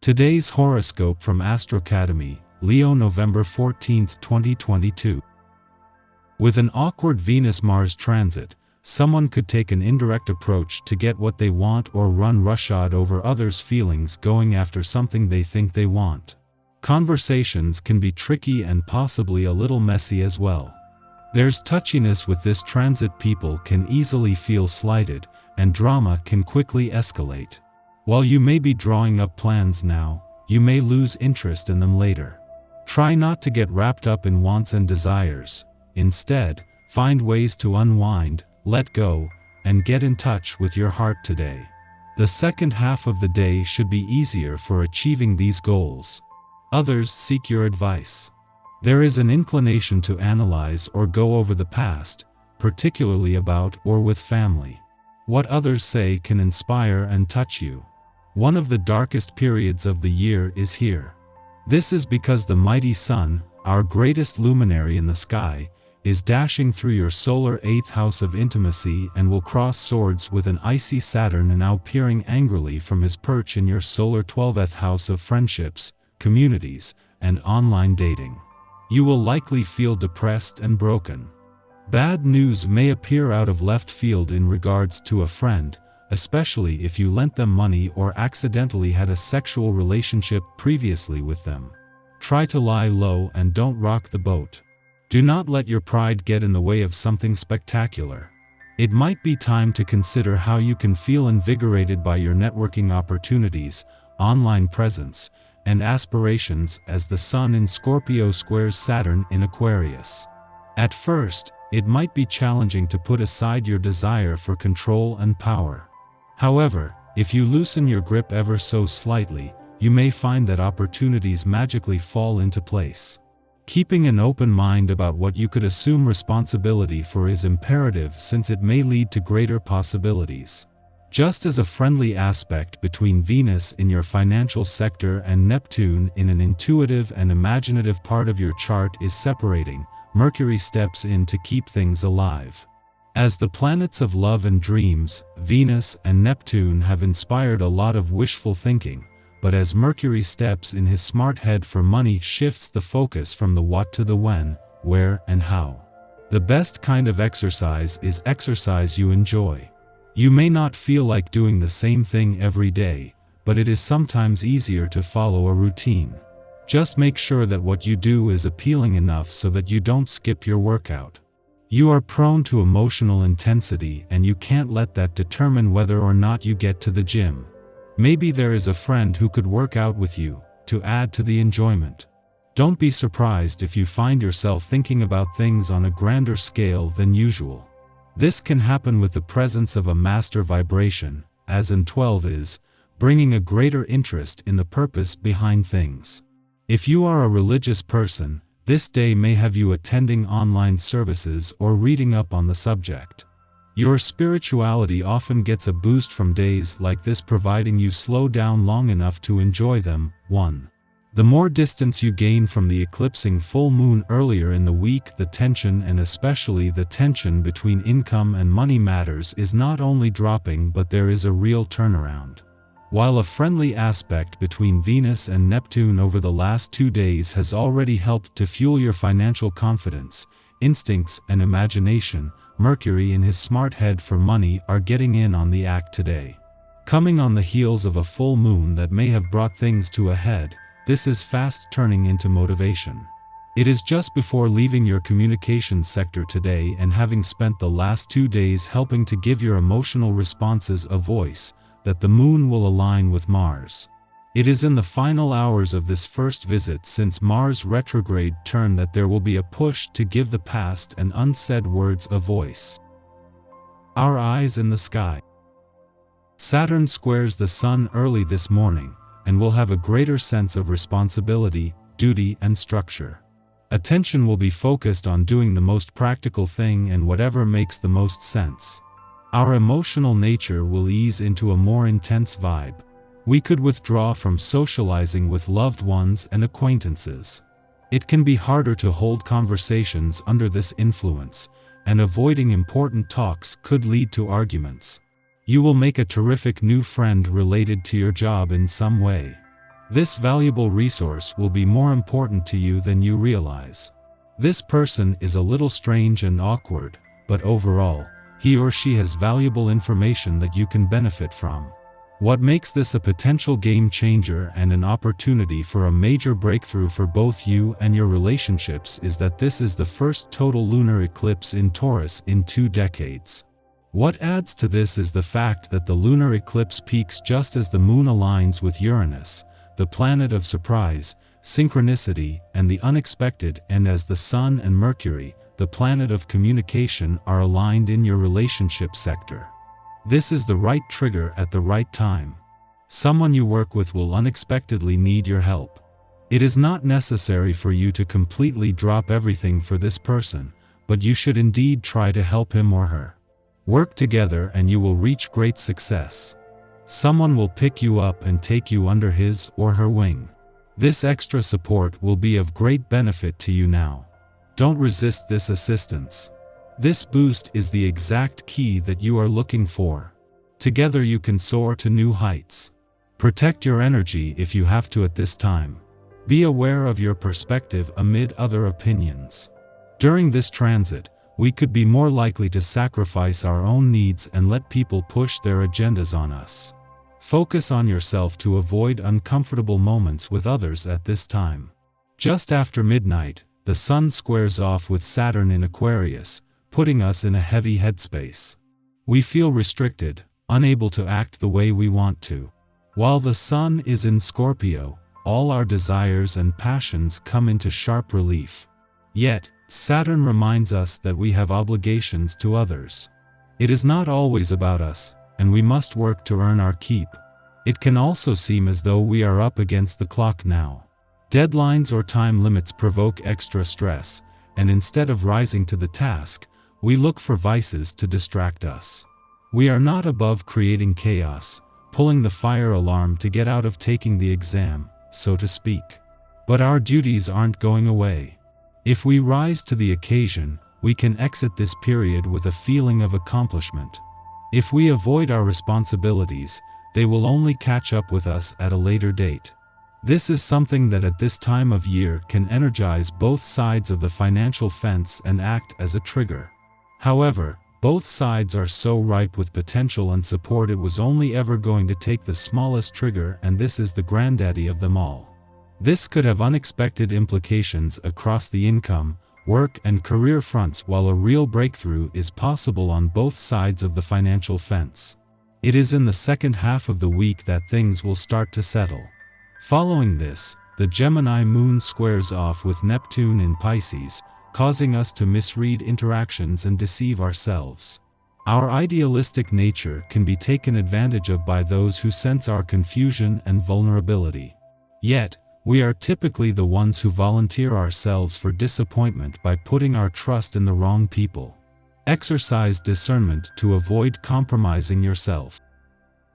Today's horoscope from Astrocademy, Leo, November 14, 2022. With an awkward Venus-Mars transit, someone could take an indirect approach to get what they want or run roughshod over others' feelings going after something they think they want. Conversations can be tricky and possibly a little messy as well. There's touchiness with this transit. People can easily feel slighted, and drama can quickly escalate. While you may be drawing up plans now, you may lose interest in them later. Try not to get wrapped up in wants and desires. Instead, find ways to unwind, let go, and get in touch with your heart today. The second half of the day should be easier for achieving these goals. Others seek your advice. There is an inclination to analyze or go over the past, particularly about or with family. What others say can inspire and touch you. One of the darkest periods of the year is here. This is because the mighty sun, our greatest luminary in the sky, is dashing through your solar 8th house of intimacy and will cross swords with an icy Saturn now peering angrily from his perch in your solar 12th house of friendships, communities, and online dating. You will likely feel depressed and broken. Bad news may appear out of left field in regards to a friend, especially if you lent them money or accidentally had a sexual relationship previously with them. Try to lie low and don't rock the boat. Do not let your pride get in the way of something spectacular. It might be time to consider how you can feel invigorated by your networking opportunities, online presence, and aspirations as the Sun in Scorpio squares Saturn in Aquarius. At first, it might be challenging to put aside your desire for control and power. However, if you loosen your grip ever so slightly, you may find that opportunities magically fall into place. Keeping an open mind about what you could assume responsibility for is imperative, since it may lead to greater possibilities. Just as a friendly aspect between Venus in your financial sector and Neptune in an intuitive and imaginative part of your chart is separating, Mercury steps in to keep things alive. As the planets of love and dreams, Venus and Neptune have inspired a lot of wishful thinking, but as Mercury steps in, his smart head for money shifts the focus from the what to the when, where, and how. The best kind of exercise is exercise you enjoy. You may not feel like doing the same thing every day, but it is sometimes easier to follow a routine. Just make sure that what you do is appealing enough so that you don't skip your workout. You are prone to emotional intensity, and you can't let that determine whether or not you get to the gym. Maybe there is a friend who could work out with you, to add to the enjoyment. Don't be surprised if you find yourself thinking about things on a grander scale than usual. This can happen with the presence of a master vibration, as in 12 is, bringing a greater interest in the purpose behind things. If you are a religious person, this day may have you attending online services or reading up on the subject. Your spirituality often gets a boost from days like this, providing you slow down long enough to enjoy them. 1. The more distance you gain from the eclipsing full moon earlier in the week, the tension, and especially the tension between income and money matters, is not only dropping, but there is a real turnaround. While a friendly aspect between Venus and Neptune over the last 2 days has already helped to fuel your financial confidence, instincts, and imagination, Mercury in his smart head for money are getting in on the act today. Coming on the heels of a full moon that may have brought things to a head, this is fast turning into motivation. It is just before leaving your communications sector today, and having spent the last 2 days helping to give your emotional responses a voice, that the moon will align with Mars. It is in the final hours of this first visit since Mars' retrograde turn that there will be a push to give the past and unsaid words a voice. Our eyes in the sky. Saturn squares the Sun early this morning, and will have a greater sense of responsibility, duty, and structure. Attention will be focused on doing the most practical thing and whatever makes the most sense. Our emotional nature will ease into a more intense vibe. We could withdraw from socializing with loved ones and acquaintances. It can be harder to hold conversations under this influence, and avoiding important talks could lead to arguments. You will make a terrific new friend related to your job in some way. This valuable resource will be more important to you than you realize. This person is a little strange and awkward, but overall, he or she has valuable information that you can benefit from. What makes this a potential game changer and an opportunity for a major breakthrough for both you and your relationships is that this is the first total lunar eclipse in Taurus in 2 decades. What adds to this is the fact that the lunar eclipse peaks just as the moon aligns with Uranus, the planet of surprise, synchronicity, and the unexpected, and as the Sun and Mercury, the planet of communication, are aligned in your relationship sector. This is the right trigger at the right time. Someone you work with will unexpectedly need your help. It is not necessary for you to completely drop everything for this person, but you should indeed try to help him or her. Work together and you will reach great success. Someone will pick you up and take you under his or her wing. This extra support will be of great benefit to you now. Don't resist this assistance. This boost is the exact key that you are looking for. Together you can soar to new heights. Protect your energy if you have to at this time. Be aware of your perspective amid other opinions. During this transit, we could be more likely to sacrifice our own needs and let people push their agendas on us. Focus on yourself to avoid uncomfortable moments with others at this time. Just after midnight, the Sun squares off with Saturn in Aquarius, putting us in a heavy headspace. We feel restricted, unable to act the way we want to. While the Sun is in Scorpio, all our desires and passions come into sharp relief. Yet, Saturn reminds us that we have obligations to others. It is not always about us, and we must work to earn our keep. It can also seem as though we are up against the clock now. Deadlines or time limits provoke extra stress, and instead of rising to the task, we look for vices to distract us. We are not above creating chaos, pulling the fire alarm to get out of taking the exam, so to speak. But our duties aren't going away. If we rise to the occasion, we can exit this period with a feeling of accomplishment. If we avoid our responsibilities, they will only catch up with us at a later date. This is something that at this time of year can energize both sides of the financial fence and act as a trigger. However, both sides are so ripe with potential and support, it was only ever going to take the smallest trigger, and this is the granddaddy of them all. This could have unexpected implications across the income, work, and career fronts, while a real breakthrough is possible on both sides of the financial fence. It is in the second half of the week that things will start to settle. Following this, the Gemini moon squares off with Neptune in Pisces, causing us to misread interactions and deceive ourselves. Our idealistic nature can be taken advantage of by those who sense our confusion and vulnerability. Yet, we are typically the ones who volunteer ourselves for disappointment by putting our trust in the wrong people. Exercise discernment to avoid compromising yourself.